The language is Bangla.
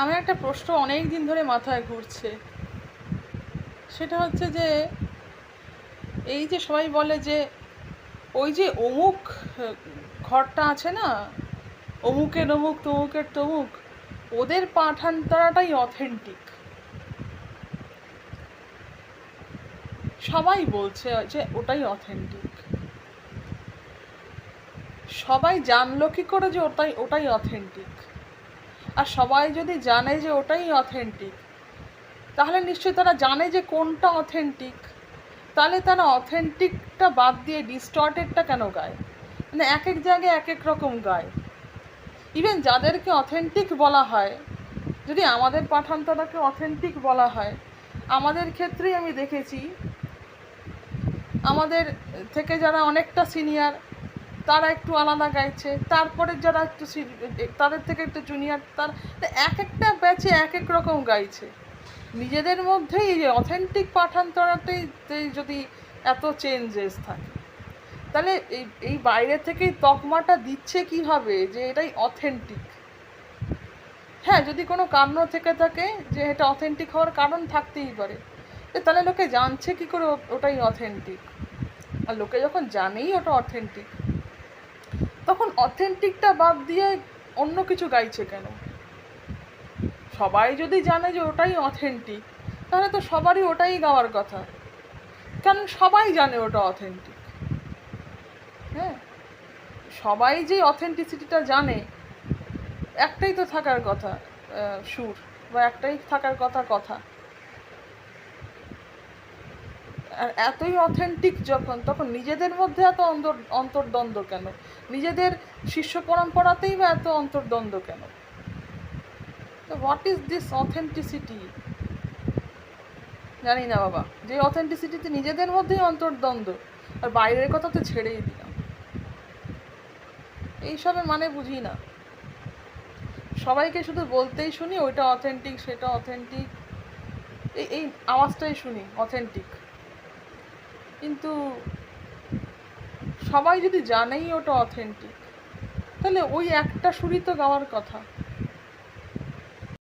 আমার একটা প্রশ্ন অনেক দিন ধরে মাথায় ঘুরছে, সেটা হচ্ছে যে এই যে সবাই বলে যে ওই যে অমুক ঘরটা আছে না, অমুকের অমুক তমুকের তমুক, ওদের পাঠান্তরাটাই অথেন্টিক। সবাই বলছে যে ওটাই অথেন্টিক। সবাই জানলো কি করে যে ওটাই অথেন্টিক? আর সবাই যদি জানে যে ওটাই অথেন্টিক, তাহলে নিশ্চয়ই তারা জানে যে কোনটা অথেন্টিক। তাহলে তারা অথেন্টিকটা বাদ দিয়ে ডিস্টর্টেডটা কেন গায়? মানে এক এক জায়গায় এক এক রকম গায়। ইভেন যাদেরকে অথেন্টিক বলা হয়, যদি আমাদের পাঠান্তরাকে অথেন্টিক বলা হয়, আমাদের ক্ষেত্রেই আমি দেখেছি আমাদের থেকে যারা অনেকটা সিনিয়র তারা একটু আলাদা গাইছে, তারপরে যারা একটু তাদের থেকে একটু জুনিয়র, তার এক একটা ব্যাচে এক এক রকম গাইছে। নিজেদের মধ্যেই এই যে অথেন্টিক পাঠান্তরাতেই যদি এত চেঞ্জেস থাকে, তাহলে এই বাইরে থেকেই তকমাটা দিচ্ছে কিভাবে যে এটাই অথেন্টিক? হ্যাঁ, যদি কোনো কারণ থেকে থাকে যে এটা অথেন্টিক হওয়ার কারণ থাকতেই পারে, তাহলে লোকে জানছে কি করে ওটাই অথেন্টিক? আর লোকে যখন জানেই ওটা অথেন্টিক, তখন অথেন্টিকটা বাদ দিয়ে অন্য কিছু গাইছে কেন? সবাই যদি জানে যে ওটাই অথেন্টিক, তাহলে তো সবারই ওটাই গাওয়ার কথা, কারণ সবাই জানে ওটা অথেন্টিক। হ্যাঁ, সবাই যে অথেন্টিসিটিটা জানে, একটাই তো থাকার কথা সুর, বা একটাই থাকার কথা কথা। আর এতই অথেন্টিক যখন, তখন নিজেদের মধ্যে এত অন্তর্দ্বন্দ্ব কেন? নিজেদের শিষ্য পরম্পরাতেই বা এত অন্তর্দ্বন্দ্ব কেন? তো হোয়াট ইজ দিস অথেন্টিসিটি? জানি না বাবা, যে অথেন্টিসিটিতে নিজেদের মধ্যেই অন্তর্দ্বন্দ্ব, আর বাইরের কথা তো ছেড়েই দিলাম। এইসবের মানে বুঝি না। সবাইকে শুধু বলতেই শুনি ওইটা অথেন্টিক, সেটা অথেন্টিক, এই আওয়াজটাই শুনি অথেন্টিক। কিন্তু সবাই যদি জানেই ওটা অথেন্টিক, তাহলে ওই একটা সুরই তো গাওয়ার কথা।